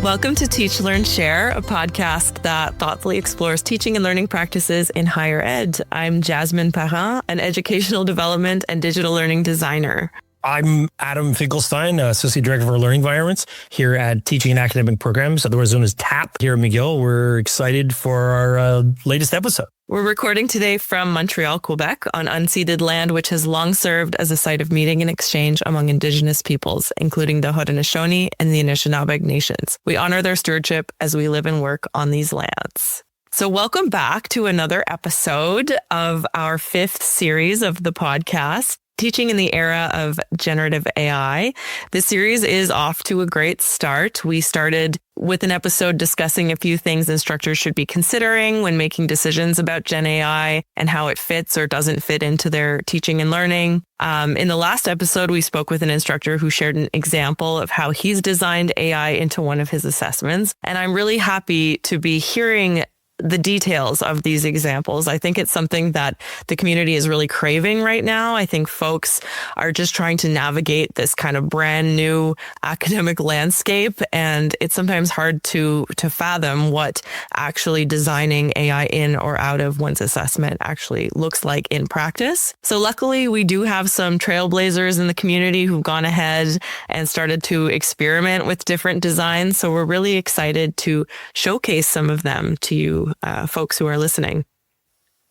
Welcome to Teach, Learn, Share, a podcast that thoughtfully explores teaching and learning practices in higher ed. I'm Jasmin Chahal, an educational development and digital learning designer. I'm Adam Finkelstein, Associate Director for Learning Environments here at Teaching and Academic Programs, otherwise known as TAP here at McGill. We're excited for our latest episode. We're recording today from Montreal, Quebec, on unceded land, which has long served as a site of meeting and exchange among Indigenous peoples, including the Haudenosaunee and the Anishinaabe nations. We honor their stewardship as we live and work on these lands. So welcome back to another episode of our fifth series of the podcast, Teaching in the Era of Generative AI. This series is off to a great start. We started with an episode discussing a few things instructors should be considering when making decisions about Gen AI and how it fits or doesn't fit into their teaching and learning. In the last episode, we spoke with an instructor who shared an example of how he's designed AI into one of his assessments. And I'm really happy to be hearing the details of these examples. I think it's something that the community is really craving right now. I think folks are just trying to navigate this kind of brand new academic landscape, and it's sometimes hard to fathom what actually designing AI in or out of one's assessment actually looks like in practice. So luckily, we do have some trailblazers in the community who've gone ahead and started to experiment with different designs. So we're really excited to showcase some of them to you folks who are listening.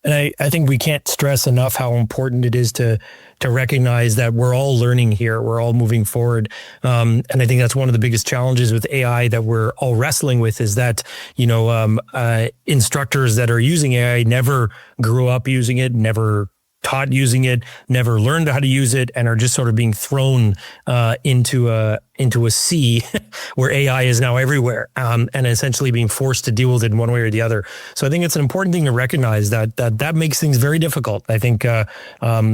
And I think we can't stress enough how important it is to recognize that we're all learning here. We're all moving forward. And I think that's one of the biggest challenges with AI that we're all wrestling with is that, instructors that are using AI never grew up using it, never taught using it, never learned how to use it, and are just sort of being thrown into a sea where AI is now everywhere, and essentially being forced to deal with it in one way or the other. So I think it's an important thing to recognize that makes things very difficult. I think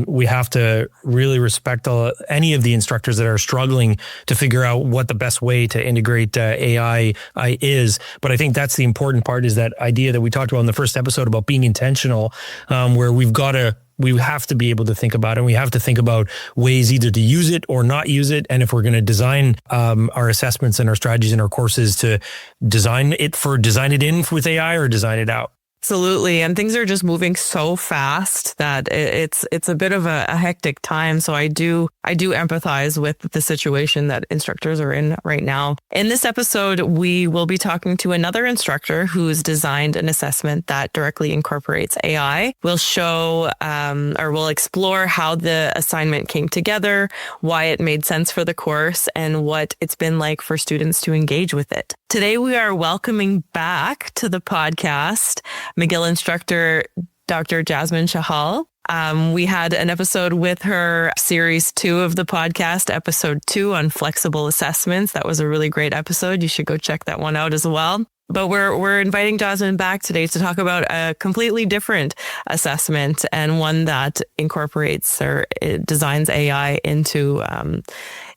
we have to really respect any of the instructors that are struggling to figure out what the best way to integrate AI is. But I think that's the important part, is that idea that we talked about in the first episode about being intentional, where we have to be able to think about it. And we have to think about ways either to use it or not use it. And if we're going to design our assessments and our strategies and our courses, to design it in with AI or design it out. Absolutely. And things are just moving so fast that it's a bit of a hectic time. So I do empathize with the situation that instructors are in right now. In this episode, we will be talking to another instructor who's designed an assessment that directly incorporates AI. We'll show we'll explore how the assignment came together, why it made sense for the course, and what it's been like for students to engage with it. Today, we are welcoming back to the podcast McGill instructor, Dr. Jasmin Chahal. We had an episode with her, series 2 of the podcast, episode 2 on flexible assessments. That was a really great episode. You should go check that one out as well. But we're inviting Jasmin back today to talk about a completely different assessment, and one that incorporates or it designs AI into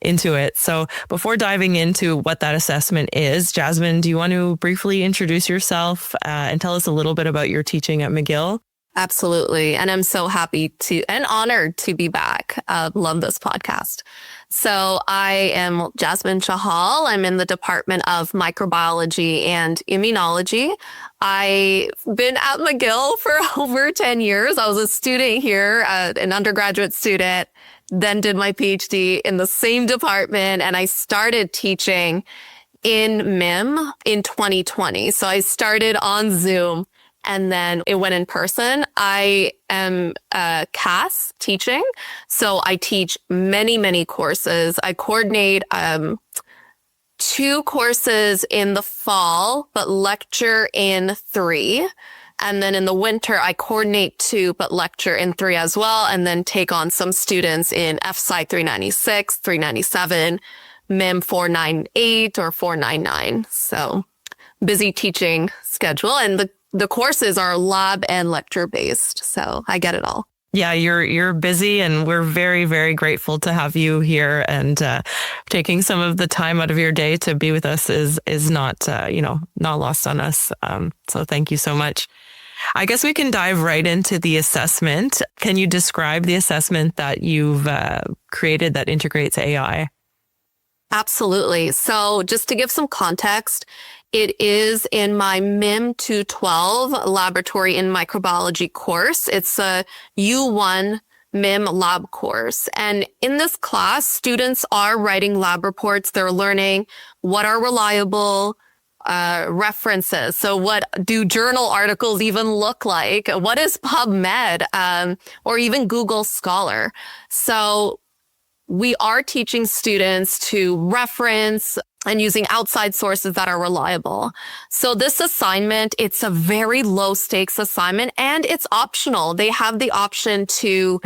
it. So before diving into what that assessment is, Jasmin, do you want to briefly introduce yourself and tell us a little bit about your teaching at McGill? Absolutely. And I'm so happy and honored to be back. Love this podcast. So I am Jasmin Chahal. I'm in the Department of Microbiology and Immunology. I've been at McGill for over 10 years. I was a student here, an undergraduate student, then did my PhD in the same department, and I started teaching in MIM in 2020. So I started on Zoom, and then it went in person. I am CAS teaching. So I teach many, many courses. I coordinate 2 courses in the fall, but lecture in 3. And then in the winter, I coordinate 2, but lecture in 3 as well. And then take on some students in FSci 396, 397, MIM 498 or 499. So busy teaching schedule. And the courses are lab and lecture based. So I get it all. Yeah, you're busy, and we're very, very grateful to have you here, and taking some of the time out of your day to be with us is not not lost on us. So thank you so much. I guess we can dive right into the assessment. Can you describe the assessment that you've created that integrates AI? Absolutely. So just to give some context, it is in my MIM 212 Laboratory in Microbiology course. It's a U1 MIM lab course. And in this class, students are writing lab reports. They're learning what are reliable references. So what do journal articles even look like? What is PubMed or even Google Scholar? So we are teaching students to reference and using outside sources that are reliable. So this assignment, it's a very low stakes assignment and it's optional. They have the option to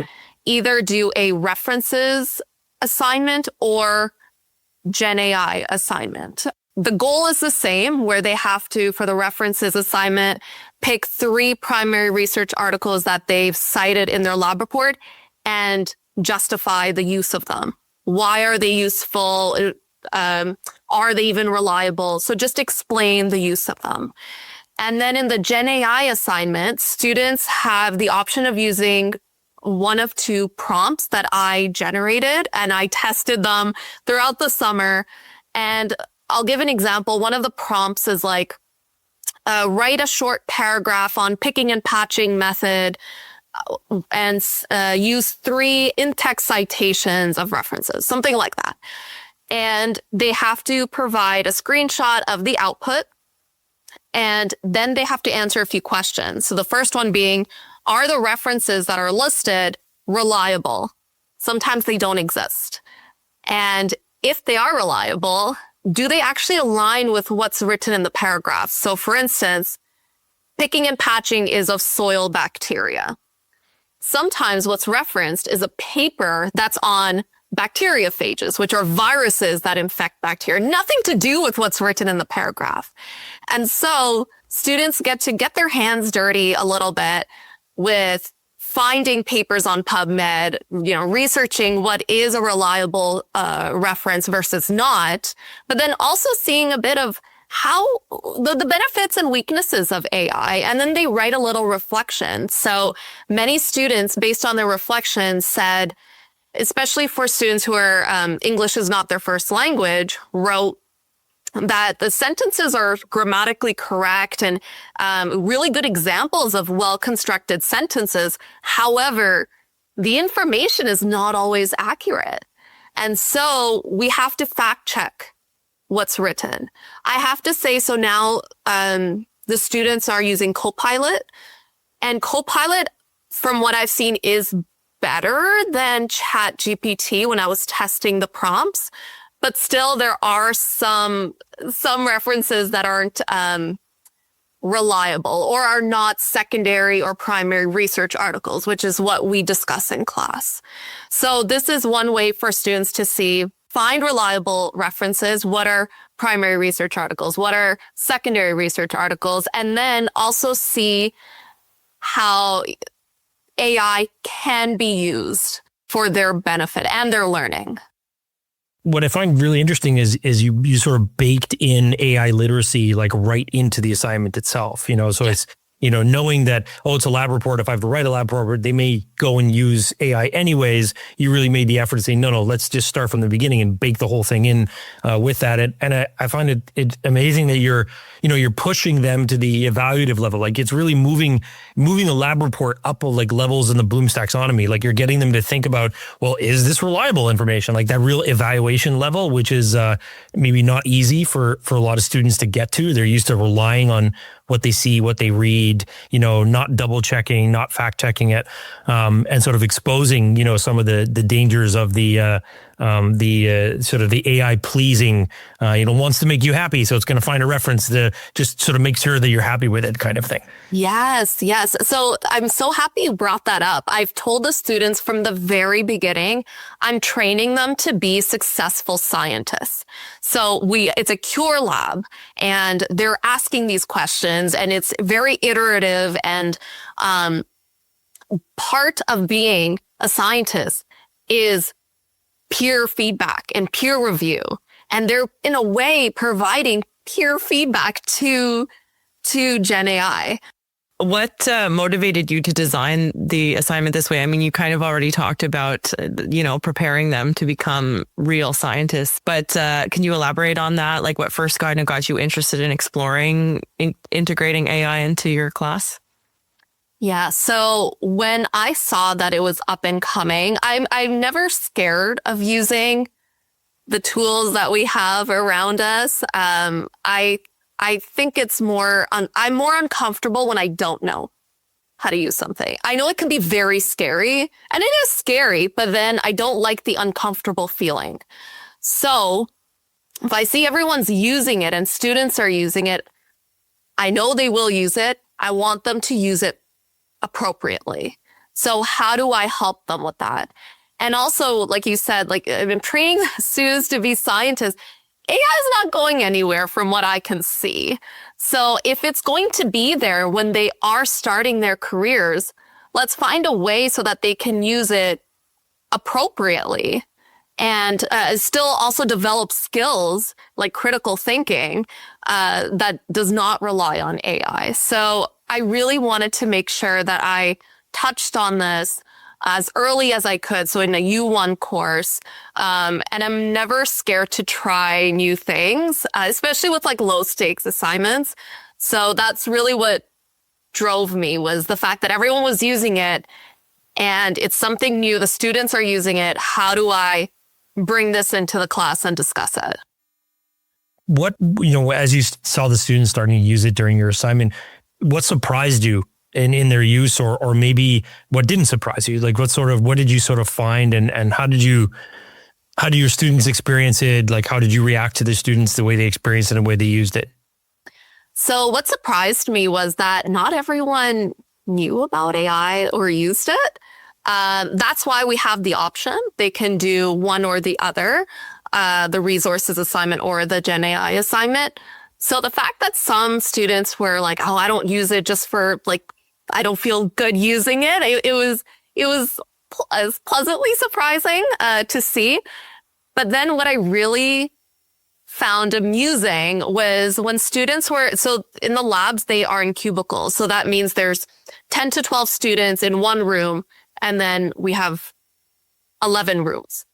either do a references assignment or Gen AI assignment. The goal is the same, where they have to, for the references assignment, pick 3 primary research articles that they've cited in their lab report and justify the use of them. Why are they useful? Are they even reliable? So just explain the use of them. And then in the Gen AI assignment, students have the option of using one of 2 prompts that I generated, and I tested them throughout the summer. And I'll give an example. One of the prompts is like, write a short paragraph on picking and patching method and use 3 in-text citations of references, something like that. And they have to provide a screenshot of the output, and then they have to answer a few questions. So the first one being, are the references that are listed reliable? Sometimes they don't exist. And if they are reliable, do they actually align with what's written in the paragraph? So for instance, picking and patching is of soil bacteria. Sometimes what's referenced is a paper that's on bacteriophages, which are viruses that infect bacteria, nothing to do with what's written in the paragraph. And so students get to get their hands dirty a little bit with finding papers on PubMed, researching what is a reliable reference versus not, but then also seeing a bit of how the benefits and weaknesses of AI. And then they write a little reflection. So many students, based on their reflections, said, especially for students who are English is not their first language, wrote that the sentences are grammatically correct and really good examples of well-constructed sentences. However, the information is not always accurate. And so we have to fact check what's written. I have to say, so now the students are using Copilot, and Copilot, from what I've seen, is better than ChatGPT when I was testing the prompts. But still, there are some references that aren't reliable or are not secondary or primary research articles, which is what we discuss in class. So this is one way for students to find reliable references. What are primary research articles? What are secondary research articles? And then also see how AI can be used for their benefit and their learning. What I find really interesting is you sort of baked in AI literacy like right into the assignment itself, so it's, knowing that, it's a lab report. If I have to write a lab report, they may go and use AI anyways. You really made the effort to say, no, let's just start from the beginning and bake the whole thing in with that. And I find it amazing that you're pushing them to the evaluative level. Like it's really moving the lab report up like levels in the Bloom's taxonomy. Like you're getting them to think about, well, is this reliable information? Like that real evaluation level, which is maybe not easy for a lot of students to get to. They're used to relying on what they see, what they read, not double checking, not fact checking it, and sort of exposing, some of the dangers of the sort of the AI pleasing, wants to make you happy. So it's going to find a reference to just sort of make sure that you're happy with it kind of thing. Yes. So I'm so happy you brought that up. I've told the students from the very beginning, I'm training them to be successful scientists. So it's a cure lab and they're asking these questions and it's very iterative, and part of being a scientist is peer feedback and peer review. And they're in a way providing peer feedback to Gen AI. What motivated you to design the assignment this way? I mean, you kind of already talked about, preparing them to become real scientists, but can you elaborate on that? Like what first kind of got you interested in exploring integrating AI into your class? Yeah. So when I saw that it was up and coming, I'm never scared of using the tools that we have around us. I think it's I'm more uncomfortable when I don't know how to use something. I know it can be very scary, and it is scary, but then I don't like the uncomfortable feeling. So if I see everyone's using it and students are using it, I know they will use it. I want them to use it appropriately. So how do I help them with that? And also, like you said, like I've been training students to be scientists. AI is not going anywhere from what I can see. So if it's going to be there when they are starting their careers, let's find a way so that they can use it appropriately and still also develop skills like critical thinking that does not rely on AI. So I really wanted to make sure that I touched on this as early as I could. So in a U1 course, and I'm never scared to try new things, especially with like low stakes assignments. So that's really what drove me, was the fact that everyone was using it and it's something new. The students are using it. How do I bring this into the class and discuss it? What, as you saw the students starting to use it during your assignment, what surprised you in their use, or maybe what didn't surprise you? Like what did you sort of find, and how do your students experience it? Like, how did you react to the students, the way they experienced it and the way they used it? So what surprised me was that not everyone knew about AI or used it. That's why we have the option. They can do one or the other, the resources assignment or the Gen AI assignment. So the fact that some students were like, oh, I don't use it just for like, I don't feel good using it. It was pleasantly surprising to see. But then what I really found amusing was when students so in the labs, they are in cubicles. So that means there's 10 to 12 students in one room, and then we have 11 rooms.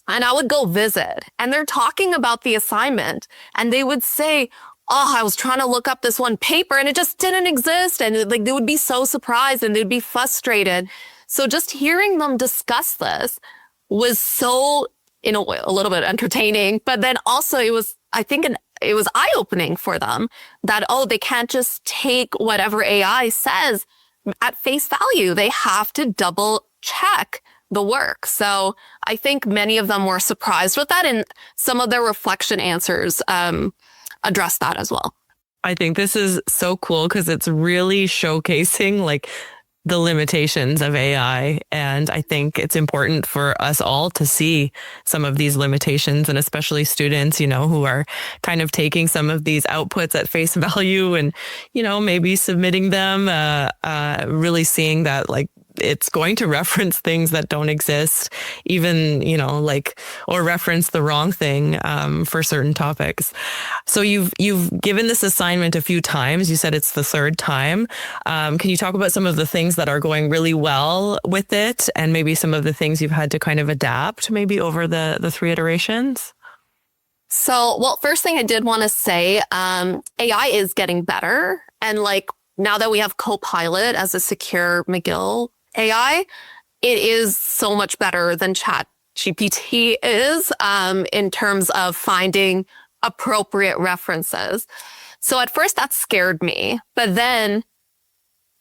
And I would go visit, and they're talking about the assignment, and they would say, oh, I was trying to look up this one paper and it just didn't exist. And like, they would be so surprised and they'd be frustrated. So just hearing them discuss this was so, in a way, a little bit entertaining, but then also it was eye-opening for them that, oh, they can't just take whatever AI says at face value. They have to double check the work. So I think many of them were surprised with that, and some of their reflection answers address that as well. I think this is so cool because it's really showcasing like the limitations of AI. And I think it's important for us all to see some of these limitations, and especially students, who are kind of taking some of these outputs at face value and, maybe submitting them, really seeing that like it's going to reference things that don't exist, even, or reference the wrong thing for certain topics. So you've given this assignment a few times. You said it's the third time. Can you talk about some of the things that are going really well with it, and maybe some of the things you've had to kind of adapt maybe over the three iterations? So, well, first thing I did want to say, AI is getting better. And like now that we have Copilot as a secure McGill AI, it is so much better than ChatGPT is in terms of finding appropriate references. So at first that scared me, but then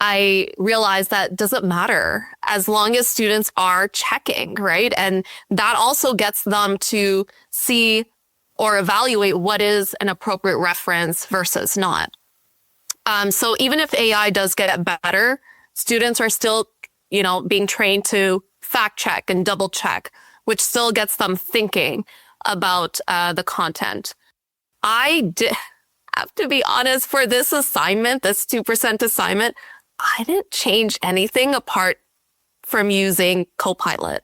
I realized that doesn't matter as long as students are checking, right? And that also gets them to see or evaluate what is an appropriate reference versus not. So even if AI does get better, students are still being trained to fact check and double check, which still gets them thinking about the content. I did have to be honest, for this assignment, this 2% assignment, I didn't change anything apart from using Copilot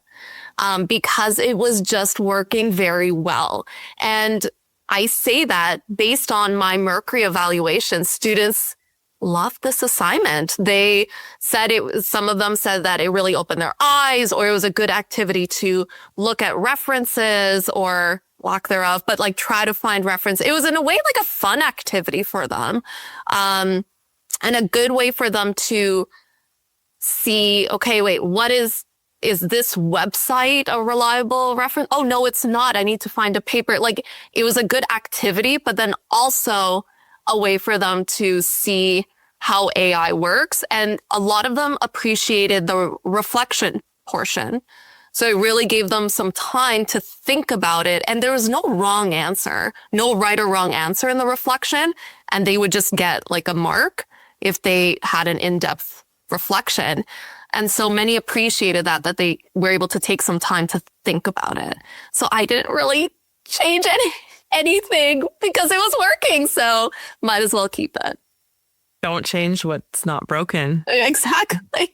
because it was just working very well. And I say that based on my Mercury evaluation, students loved this assignment. They said some of them said that it really opened their eyes, or it was a good activity to look at references or lack thereof, but like try to find reference. It was in a way like a fun activity for them. And a good way for them to see, okay, wait, is this website a reliable reference? Oh, no, it's not. I need to find a paper. Like, it was a good activity, but then also a way for them to see how AI works. And a lot of them appreciated the reflection portion. So it really gave them some time to think about it. And there was no wrong answer, no right or wrong answer in the reflection. And they would just get like a mark if they had an in-depth reflection. And so many appreciated that they were able to take some time to think about it. So I didn't really change anything because it was working. So might as well keep it. Don't change what's not broken. Exactly.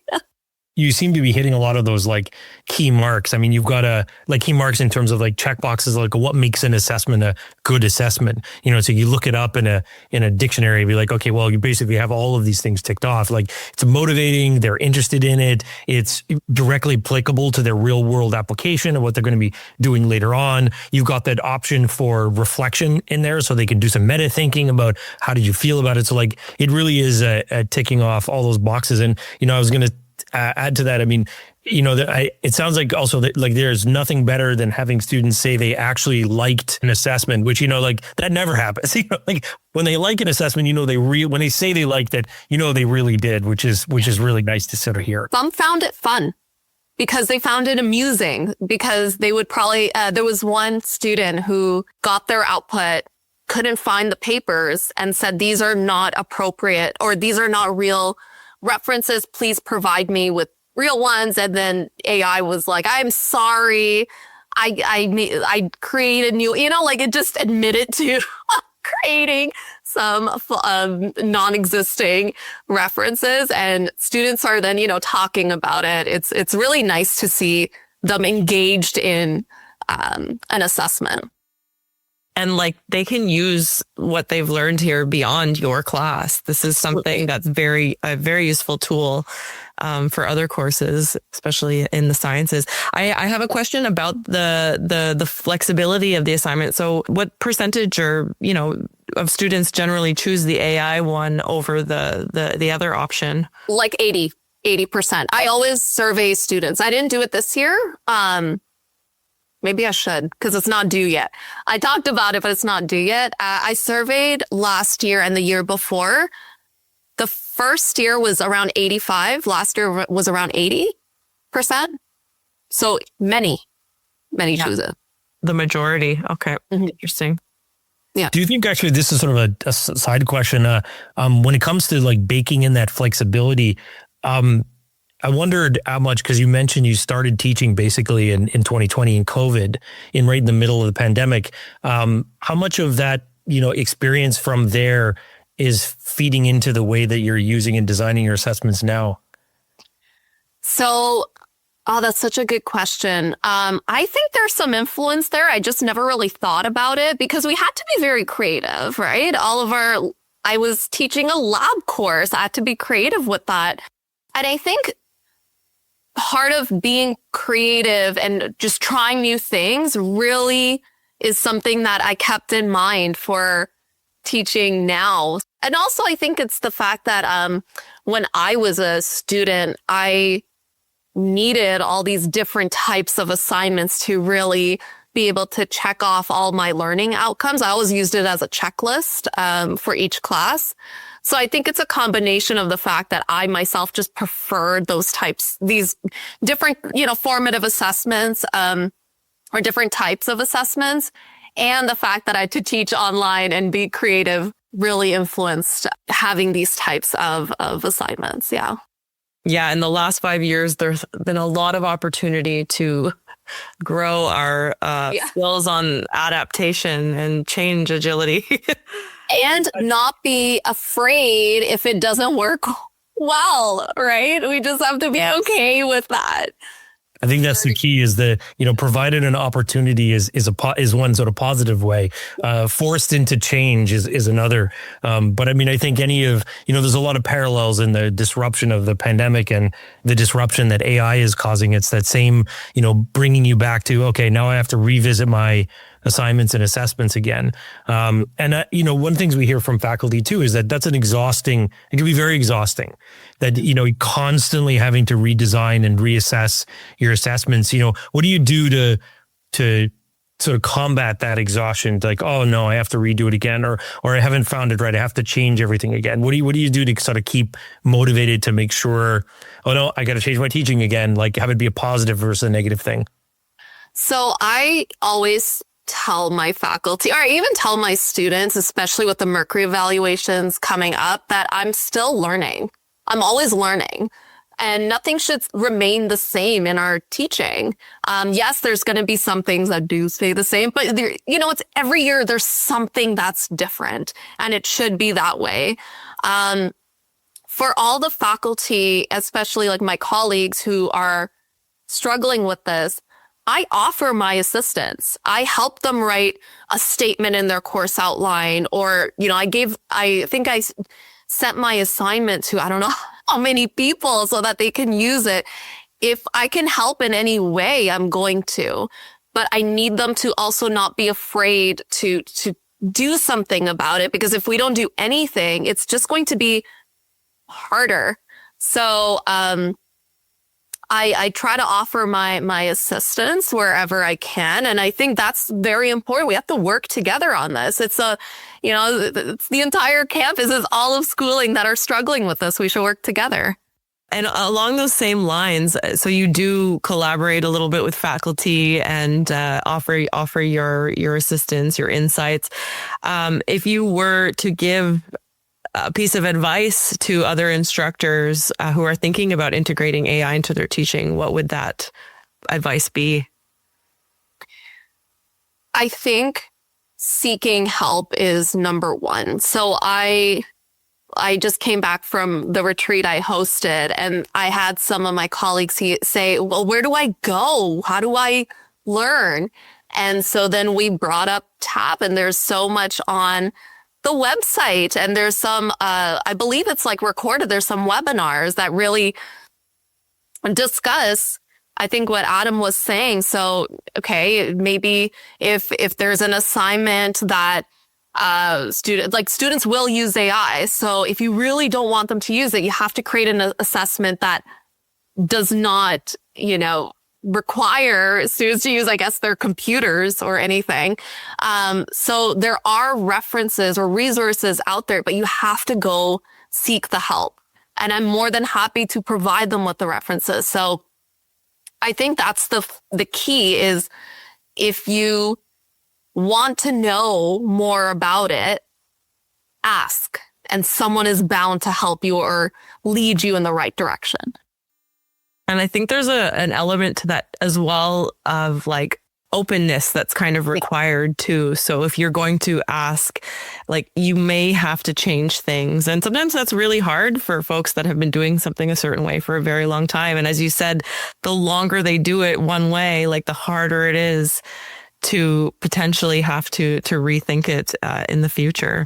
You seem to be hitting a lot of those like key marks. I mean, you've got like key marks in terms of like checkboxes, like what makes an assessment a good assessment. You know, so you look it up in a dictionary, be like, okay, well, you basically have all of these things ticked off. Like it's motivating, they're interested in it, it's directly applicable to their real world application and what they're going to be doing later on. You've got that option for reflection in there, so they can do some meta thinking about how did you feel about it. So like it really is a ticking off all those boxes. And you know, I was going to add to that. I mean, you know, it sounds like also that like there's nothing better than having students say they actually liked an assessment, which, you know, like that never happens. You know, like when they like an assessment, you know, when they say they liked it, you know, they really did, which is really nice to sort of hear. Some found it fun because they found it amusing, because they would probably, there was one student who got their output, couldn't find the papers, and said, these are not appropriate, or these are not real references, please provide me with real ones. And then AI was like, I'm sorry, I created new, you know, like it just admitted to creating some non-existing references, and students are then, you know, talking about it. It's really nice to see them engaged in an assessment. And like they can use what they've learned here beyond your class. This is something that's a very useful tool for other courses, especially in the sciences. I have a question about the flexibility of the assignment. So what percentage of students generally choose the AI one over the other option? Like 80%. I always survey students. I didn't do it this year. Maybe I should, because it's not due yet. I talked about it, but it's not due yet. I surveyed last year and the year before. The first year was around 85. Last year was around 80%. So many choose it. The majority. Okay. Mm-hmm. Interesting. Yeah. Do you think actually this is sort of a side question? When it comes to like baking in that flexibility, I wondered how much, because you mentioned you started teaching basically in 2020 in COVID, right in the middle of the pandemic. How much of that, you know, experience from there is feeding into the way that you're using and designing your assessments now? So, that's such a good question. I think there's some influence there. I just never really thought about it because we had to be very creative, right? I was teaching a lab course. I had to be creative with that. And I think part of being creative and just trying new things really is something that I kept in mind for teaching now. And also I think it's the fact that when I was a student, I needed all these different types of assignments to really be able to check off all my learning outcomes. I always used it as a checklist for each class. So I think it's a combination of the fact that I myself just preferred these different, formative assessments, or different types of assessments. And the fact that I had to teach online and be creative really influenced having these types of assignments. Yeah. Yeah. In the last 5 years, there's been a lot of opportunity to grow our skills on adaptation and change agility. And not be afraid if it doesn't work well, right? We just have to be okay with that. I think that's the key is provided an opportunity is one sort of positive way. Forced into change is another. But I mean, I think there's a lot of parallels in the disruption of the pandemic and the disruption that AI is causing. It's that same, bringing you back to, okay, now I have to revisit my assignments and assessments again. One of the things we hear from faculty too is that it can be very exhausting that, constantly having to redesign and reassess your assessments. What do you do to sort of combat that exhaustion? Like, oh no, I have to redo it again, or I haven't found it right, I have to change everything again. What do you do to sort of keep motivated to make sure, oh no, I got to change my teaching again, like have it be a positive versus a negative thing? So I always tell my faculty, or I even tell my students, especially with the Mercury evaluations coming up, that I'm still learning. I'm always learning. And nothing should remain the same in our teaching. Yes, there's going to be some things that do stay the same, but it's every year there's something that's different, and it should be that way. For all the faculty, especially like my colleagues who are struggling with this, I offer my assistance. I help them write a statement in their course outline, or, I think I sent my assignment to, I don't know how many people so that they can use it. If I can help in any way, I'm going to, but I need them to also not be afraid to do something about it, because if we don't do anything, it's just going to be harder. So, I try to offer my assistance wherever I can. And I think that's very important. We have to work together on this. It's it's the entire campus is all of schooling that are struggling with this. We should work together. And along those same lines, so you do collaborate a little bit with faculty and offer your assistance, your insights. If you were to give a piece of advice to other instructors who are thinking about integrating AI into their teaching, what would that advice be? I think seeking help is number one. So I just came back from the retreat I hosted, and I had some of my colleagues say, well, where do I go? How do I learn? And so then we brought up TAP, and there's so much on the website, and there's some, I believe it's like recorded. There's some webinars that really discuss, I think, what Adam was saying. So, okay, maybe if there's an assignment that students will use AI. So if you really don't want them to use it, you have to create an assessment that does not, require students to use, I guess, their computers or anything. So there are references or resources out there, but you have to go seek the help. And I'm more than happy to provide them with the references. So I think that's the key is, if you want to know more about it, ask, and someone is bound to help you or lead you in the right direction. And I think there's an element to that as well of like openness that's kind of required too. So if you're going to ask, like, you may have to change things. And sometimes that's really hard for folks that have been doing something a certain way for a very long time. And as you said, the longer they do it one way, like the harder it is to potentially have to rethink it in the future.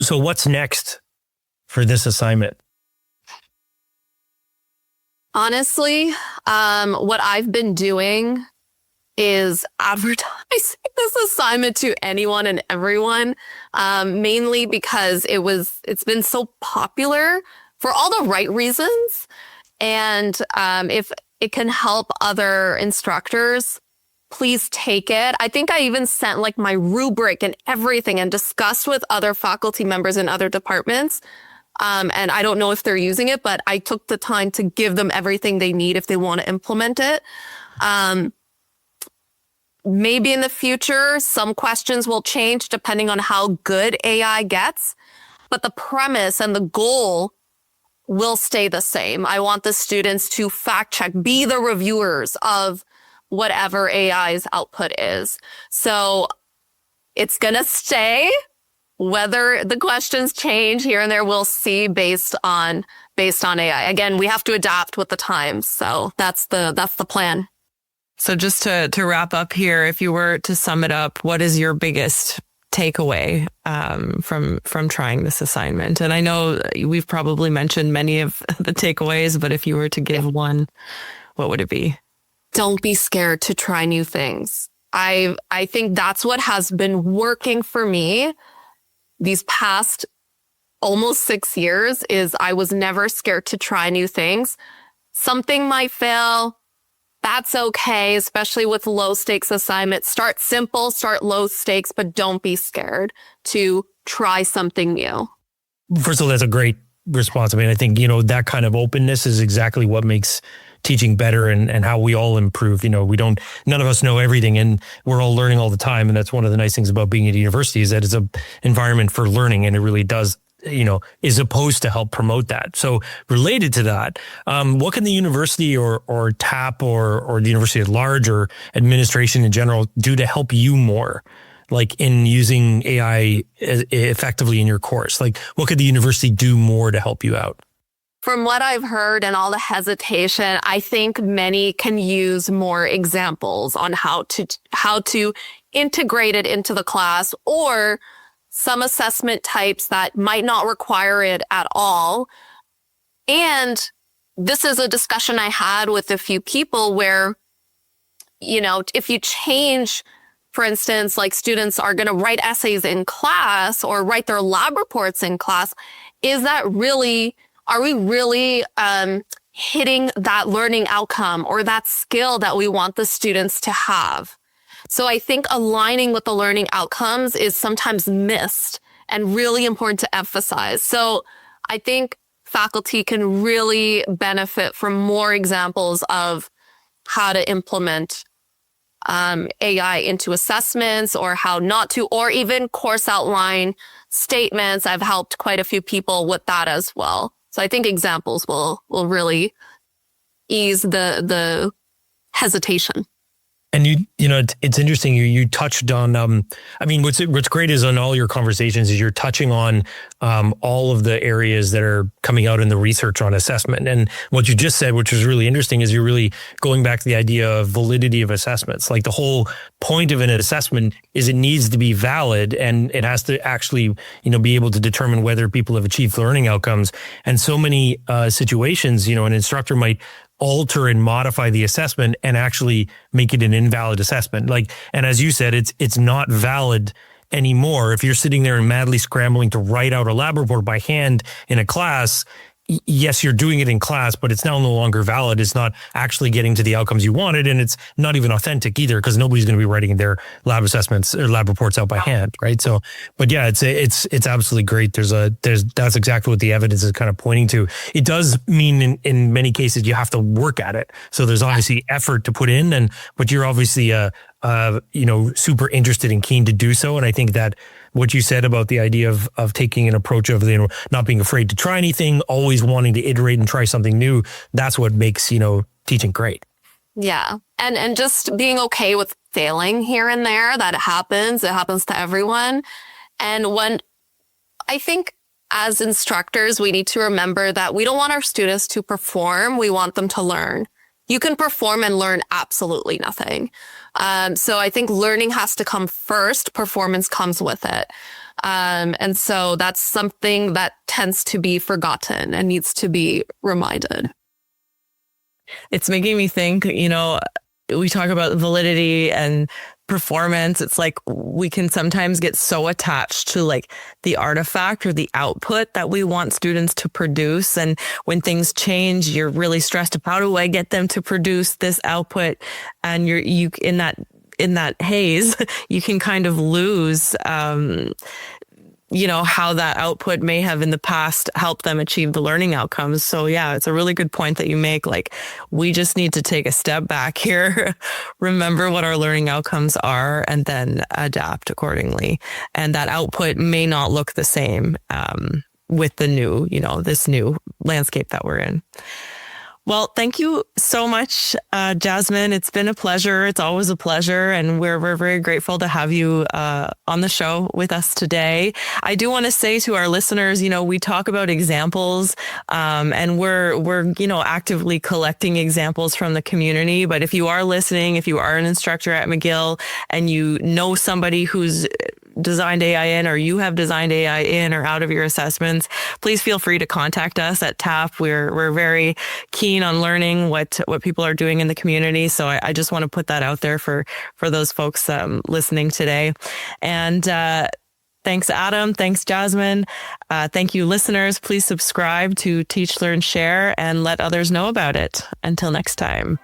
So what's next for this assignment? Honestly, what I've been doing is advertising this assignment to anyone and everyone, mainly because it's been so popular for all the right reasons. And if it can help other instructors, please take it. I think I even sent like my rubric and everything and discussed with other faculty members in other departments. And I don't know if they're using it, but I took the time to give them everything they need if they want to implement it. Maybe in the future, some questions will change depending on how good AI gets, but the premise and the goal will stay the same. I want the students to fact check, be the reviewers of whatever AI's output is. So it's going to stay. Whether the questions change here and there, we'll see based on based on AI. Again, we have to adapt with the times. So that's the plan. So just to wrap up here, if you were to sum it up, what is your biggest takeaway from trying this assignment? And I know we've probably mentioned many of the takeaways, but if you were to give one, what would it be? Don't be scared to try new things. I think that's what has been working for me these past almost 6 years is I was never scared to try new things. Something might fail. That's okay, especially with low stakes assignments. Start simple, start low stakes, but don't be scared to try something new. First of all, that's a great response. I mean, I think, that kind of openness is exactly what makes teaching better and how we all improve. None of us know everything and we're all learning all the time. And that's one of the nice things about being at a university is that it's an environment for learning and it really does is supposed to help promote that. So related to that, what can the university or TAP or the university at large or administration in general do to help you more, like in using AI effectively in your course? Like what could the university do more to help you out? From what I've heard and all the hesitation, I think many can use more examples on how to integrate it into the class or some assessment types that might not require it at all. And this is a discussion I had with a few people where, if you change, for instance, like students are going to write essays in class or write their lab reports in class, are we really hitting that learning outcome or that skill that we want the students to have? So I think aligning with the learning outcomes is sometimes missed and really important to emphasize. So I think faculty can really benefit from more examples of how to implement AI into assessments or how not to, or even course outline statements. I've helped quite a few people with that as well. So I think examples will really ease the hesitation. And it's interesting. You touched on. What's great is on all your conversations is you're touching on all of the areas that are coming out in the research on assessment. And what you just said, which was really interesting, is you're really going back to the idea of validity of assessments. Like the whole point of an assessment is it needs to be valid and it has to actually be able to determine whether people have achieved learning outcomes. And so many situations, an instructor might alter and modify the assessment and actually make it an invalid assessment. And as you said, it's not valid anymore. If you're sitting there and madly scrambling to write out a lab report by hand in a class, yes, you're doing it in class, but it's now no longer valid. It's not actually getting to the outcomes you wanted. And it's not even authentic either because nobody's going to be writing their lab assessments or lab reports out by hand. Right. So, but yeah, it's absolutely great. That's exactly what the evidence is kind of pointing to. It does mean in many cases, you have to work at it. So there's obviously effort to put in but you're obviously, super interested and keen to do so. And I think that what you said about the idea of taking an approach of, not being afraid to try anything, always wanting to iterate and try something new, that's what makes, teaching great. Yeah. And just being okay with failing here and there, that it happens to everyone. And when I think as instructors, we need to remember that we don't want our students to perform. We want them to learn. You can perform and learn absolutely nothing. So I think learning has to come first. Performance comes with it. And so that's something that tends to be forgotten and needs to be reminded. It's making me think, we talk about validity and performance. It's like we can sometimes get so attached to like the artifact or the output that we want students to produce. And when things change, you're really stressed. How do I get them to produce this output? And you in that haze, you can kind of lose, how that output may have in the past helped them achieve the learning outcomes. So yeah, it's a really good point that you make. Like, we just need to take a step back here, remember what our learning outcomes are, and then adapt accordingly. And that output may not look the same with the new, this new landscape that we're in. Well, thank you so much, Jasmin. It's been a pleasure. It's always a pleasure. And we're very grateful to have you on the show with us today. I do want to say to our listeners, we talk about examples and we're actively collecting examples from the community. But if you are listening, if you are an instructor at McGill and you know somebody who's designed AI in, or you have designed AI in or out of your assessments, please feel free to contact us at TAP. We're very keen on learning what people are doing in the community. So I just want to put that out there for those folks listening today. And thanks, Adam. Thanks, Jasmin. Thank you, listeners. Please subscribe to Teach, Learn, Share, and let others know about it. Until next time.